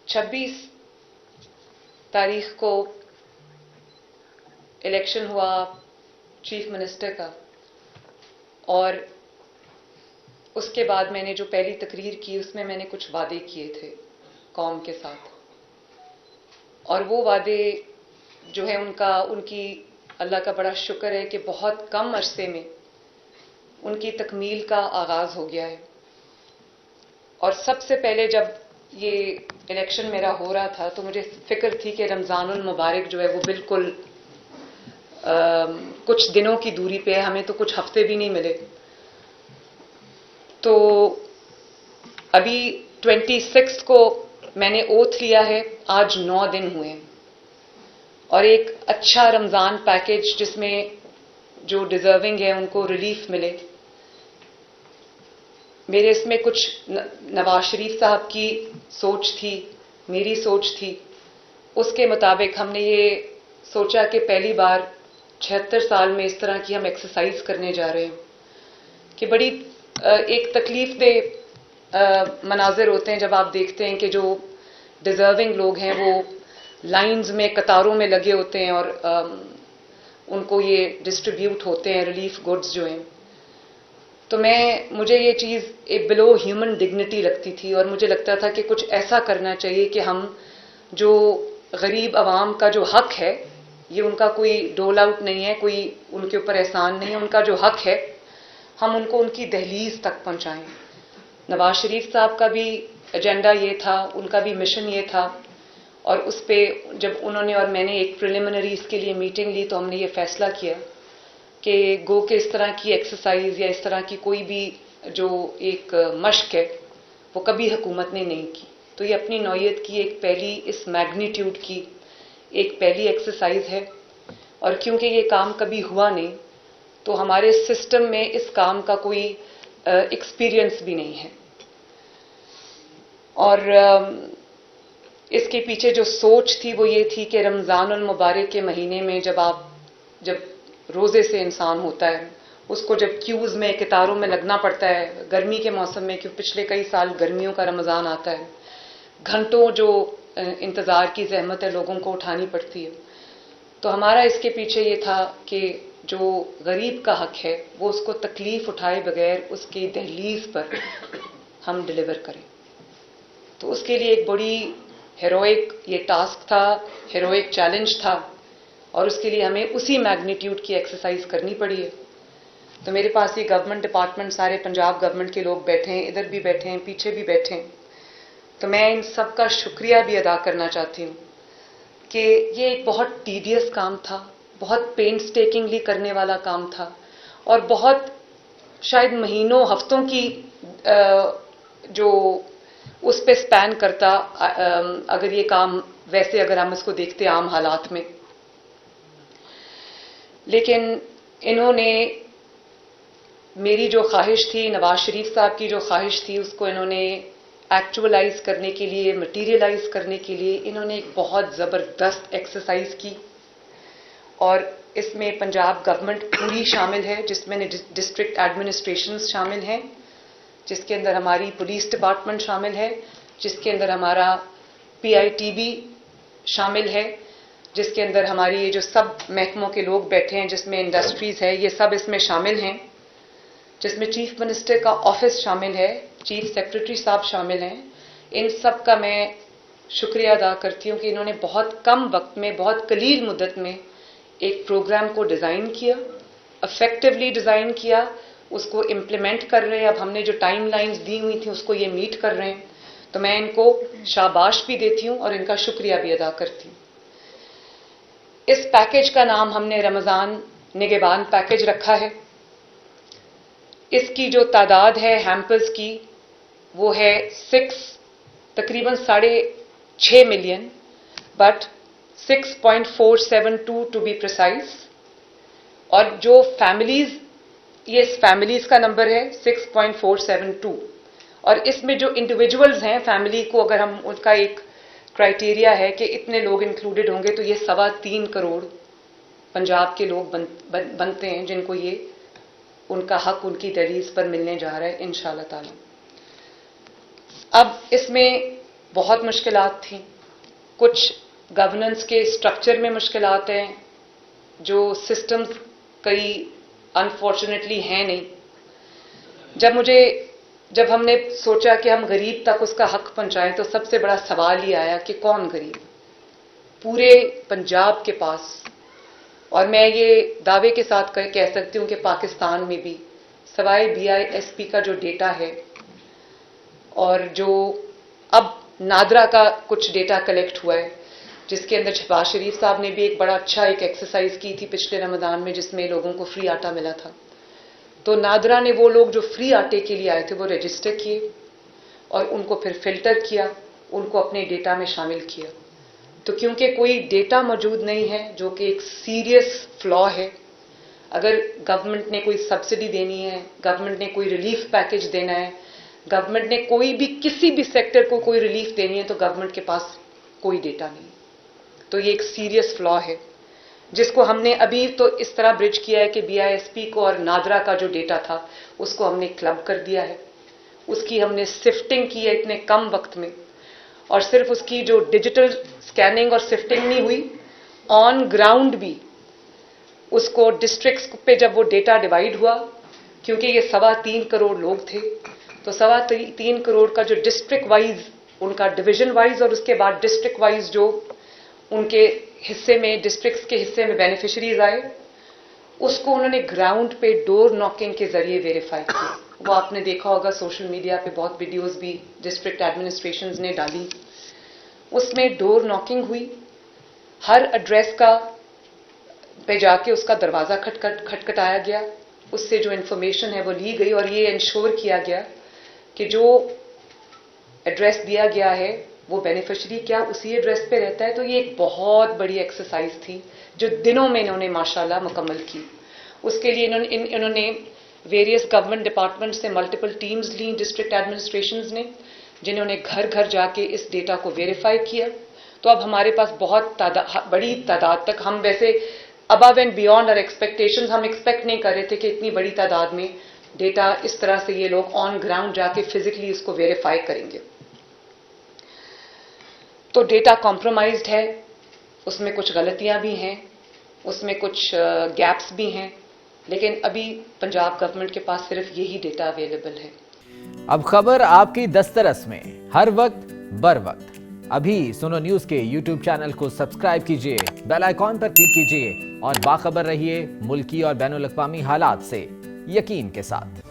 26 तारीख को इलेक्शन हुआ चीफ मिनिस्टर का, और उसके बाद मैंने जो पहली तकरीर की उसमें मैंने कुछ वादे किए थे कौम के साथ, और वो वादे जो है उनकी अल्लाह का बड़ा शुक्र है कि बहुत कम अरसे में उनकी तकमील का आगाज़ हो गया है। और सबसे पहले जब ये इलेक्शन मेरा हो रहा था तो मुझे फिक्र थी कि रमज़ानुल मुबारक जो है वो बिल्कुल कुछ दिनों की दूरी पे है, हमें तो कुछ हफ्ते भी नहीं मिले। तो अभी 26 को मैंने ओथ लिया है, आज 9 दिन हुए हैं, और एक अच्छा रमज़ान पैकेज जिसमें जो डिज़र्विंग है उनको रिलीफ मिले। मेरे इसमें कुछ नवाज शरीफ साहब की सोच थी, मेरी सोच थी, उसके मुताबिक हमने ये सोचा कि पहली बार 76 साल में इस तरह की हम एक्सरसाइज करने जा रहे हैं कि बड़ी एक तकलीफ दे मनाजिर होते हैं जब आप देखते हैं कि जो डिज़र्विंग लोग हैं वो लाइंस में कतारों में लगे होते हैं और उनको ये डिस्ट्रीब्यूट होते हैं रिलीफ गुड्स जो हैं। तो मुझे ये चीज़ एक बिलो ह्यूमन डिग्निटी लगती थी, और मुझे लगता था कि कुछ ऐसा करना चाहिए कि हम जो गरीब आवाम का जो हक है, ये उनका कोई डोल आउट नहीं है, कोई उनके ऊपर एहसान नहीं है, उनका जो हक है हम उनको उनकी दहलीज तक पहुंचाएं। नवाज शरीफ साहब का भी एजेंडा ये था, उनका भी मिशन ये था, और उस पर जब उन्होंने और मैंने एक प्रिलिमिनरी इसके लिए मीटिंग ली तो हमने ये फैसला किया कि गो के इस तरह की एक्सरसाइज या इस तरह की कोई भी जो एक मश्क है वो कभी हुकूमत ने नहीं की। तो ये अपनी नौयत की एक पहली इस मैग्नीट्यूड की एक पहली एक्सरसाइज है, और क्योंकि ये काम कभी हुआ नहीं तो हमारे सिस्टम में इस काम का कोई एक्सपीरियंस भी नहीं है। और इसके पीछे जो सोच थी वो ये थी कि रमज़ानुल मुबारक के महीने में जब रोज़े से इंसान होता है, उसको जब क्यूज़ में कितारों में लगना पड़ता है, गर्मी के मौसम में, क्योंकि पिछले कई साल गर्मियों का रमज़ान आता है, घंटों जो इंतज़ार की ज़हमत है लोगों को उठानी पड़ती है। तो हमारा इसके पीछे ये था कि जो गरीब का हक है वो उसको तकलीफ़ उठाए बगैर उसकी दहलीज पर हम डिलीवर करें। तो उसके लिए एक बड़ी हेरोइक ये टास्क था, हेरोइक चैलेंज था, और उसके लिए हमें उसी मैग्नीट्यूड की एक्सरसाइज करनी पड़ी है। तो मेरे पास ये गवर्नमेंट डिपार्टमेंट सारे पंजाब गवर्नमेंट के लोग बैठे हैं, इधर भी बैठे हैं, पीछे भी बैठे हैं। तो मैं इन सब का शुक्रिया भी अदा करना चाहती हूँ कि ये एक बहुत टीडियस काम था, बहुत पेनस्टेकिंगली करने वाला काम था, और बहुत शायद महीनों हफ्तों की जो उस पे स्पैन करता अगर ये काम वैसे अगर हम इसको देखते आम हालात में। लेकिन इन्होंने मेरी जो ख्वाहिश थी, नवाज शरीफ साहब की जो ख्वाहिश थी, उसको इन्होंने एक्चुअलाइज करने के लिए, मटीरियलाइज करने के लिए इन्होंने एक बहुत ज़बरदस्त एक्सरसाइज की, और इसमें पंजाब गवर्नमेंट पूरी शामिल है, जिसमें डिस्ट्रिक्ट एडमिनिस्ट्रेशन शामिल हैं, जिसके अंदर हमारी पुलिस डिपार्टमेंट शामिल है, जिसके अंदर हमारा PITB शामिल है, जिसके अंदर हमारी ये जो सब महकमों के लोग बैठे हैं, जिसमें इंडस्ट्रीज़ है, ये सब इसमें शामिल हैं, जिसमें चीफ मिनिस्टर का ऑफिस शामिल है, चीफ सेक्रेटरी साहब शामिल हैं। इन सब का मैं शुक्रिया अदा करती हूँ कि इन्होंने बहुत कम वक्त में, बहुत कलील मुद्दत में एक प्रोग्राम को डिज़ाइन किया, इफेक्टिवली डिज़ाइन किया, उसको इम्प्लीमेंट कर रहे हैं। अब हमने जो टाइम लाइन्स दी हुई थी उसको ये मीट कर रहे हैं। तो मैं इनको शाबाश भी देती हूँ और इनका शुक्रिया भी अदा करती हूँ। इस पैकेज का नाम हमने रमज़ान निगहबान पैकेज रखा है। इसकी जो तादाद है हैम्पर्स की वो है तकरीबन 6.5 million, but 6.472 to be precise. और जो फैमिलीज, ये फैमिलीज का नंबर है 6.472, और इसमें जो इंडिविजुअल्स हैं फैमिली को अगर हम उनका एक क्राइटेरिया है कि इतने लोग इंक्लूडेड होंगे तो ये 3.25 करोड़ पंजाब के लोग बनते हैं जिनको ये उनका हक उनकी दहलीज पर मिलने जा रहा है इंशाअल्लाह ताला। अब इसमें بہت مشکلات تھیں. کچھ گورننس کے اسٹرکچر میں مشکلات ہیں, جو سسٹمز کئی انفارچونیٹلی ہیں نہیں. جب ہم نے سوچا کہ ہم غریب تک اس کا حق پہنچائیں تو سب سے بڑا سوال یہ آیا کہ کون غریب؟ پورے پنجاب کے پاس, اور میں یہ دعوے کے ساتھ کہہ سکتی ہوں کہ پاکستان میں بھی سوائے BISP کا جو ڈیٹا ہے, اور جو اب نادرا کا کچھ ڈیٹا کلیکٹ ہوا ہے, جس کے اندر شہباز شریف صاحب نے بھی ایک بڑا اچھا ایکسرسائز کی تھی پچھلے رمضان میں, جس میں لوگوں کو فری آٹا ملا تھا. تو نادرا نے وہ لوگ جو فری آٹے کے لیے آئے تھے وہ رجسٹر کیے اور ان کو پھر فلٹر کیا, ان کو اپنے ڈیٹا میں شامل کیا. تو کیونکہ کوئی ڈیٹا موجود نہیں ہے, جو کہ ایک سیریس فلا ہے, اگر گورنمنٹ نے کوئی سبسڈی دینی ہے, گورنمنٹ نے کوئی ریلیف پیکج دینا ہے, گورنمنٹ نے کوئی بھی کسی بھی سیکٹر کو کوئی ریلیف دینی ہے, تو گورنمنٹ کے پاس کوئی ڈیٹا نہیں. تو یہ ایک سیریس فلا ہے جس کو ہم نے ابھی تو اس طرح برج کیا ہے کہ BISP کو اور نادرا کا جو ڈیٹا تھا اس کو ہم نے کلب کر دیا ہے. اس کی ہم نے سفٹنگ کی ہے اتنے کم وقت میں, اور صرف اس کی جو ڈیجیٹل سکیننگ اور سفٹنگ نہیں ہوئی, آن گراؤنڈ بھی اس کو ڈسٹرکٹس پہ جب وہ ڈیٹا ڈیوائیڈ ہوا, کیونکہ یہ 3.25 کروڑ لوگ تھے, تو 3.25 کروڑ کا جو ڈسٹرکٹ وائز ان کا ڈویژن وائز اور اس کے بعد ڈسٹرکٹ وائز جو ان کے حصے میں ڈسٹرکٹس کے حصے میں بینیفیشریز آئے, اس کو انہوں نے گراؤنڈ پہ ڈور ناکنگ کے ذریعے ویریفائی کیا. وہ آپ نے دیکھا ہوگا سوشل میڈیا پہ بہت ویڈیوز بھی ڈسٹرکٹ ایڈمنسٹریشنز نے ڈالی. اس میں ڈور ناکنگ ہوئی, ہر ایڈریس کا پہ جا کے اس کا دروازہ کھٹکھٹایا گیا, اس سے جو انفارمیشن ہے وہ لی گئی, اور یہ انشور کیا گیا کہ جو ایڈریس دیا گیا ہے وہ بینیفیشری کیا اسی ایڈریس پہ رہتا ہے. تو یہ ایک بہت بڑی ایکسرسائز تھی جو دنوں میں انہوں نے ماشاءاللہ مکمل کی. اس کے لیے انہوں نے ویریس گورنمنٹ ڈپارٹمنٹ سے ملٹیپل ٹیمز لیں ڈسٹرکٹ ایڈمنسٹریشنز نے, جنہوں نے گھر گھر جا کے اس ڈیٹا کو ویریفائی کیا. تو اب ہمارے پاس بہت بڑی تعداد تک, ہم ویسے ابو اینڈ بیونڈ اور ایکسپیکٹیشنز ہم ایکسپیکٹ نہیں کر رہے تھے کہ اتنی بڑی تعداد میں ڈیٹا اس طرح سے یہ لوگ آن گراؤنڈ جا کے فزیکلی اس کو ویریفائی کریں گے. تو ڈیٹا کمپرومائزڈ ہے, اس میں کچھ غلطیاں بھی ہیں, اس میں کچھ گیپس بھی ہیں, لیکن ابھی پنجاب گورنمنٹ کے پاس صرف یہی ڈیٹا اویلیبل ہے. اب خبر آپ کی دسترس میں ہر وقت بر وقت. ابھی سنو نیوز کے YouTube چینل کو سبسکرائب کیجئے, بیل آئیکن پر کلک کیجئے اور باخبر رہیے ملکی اور بین الاقوامی حالات سے یقین کے ساتھ.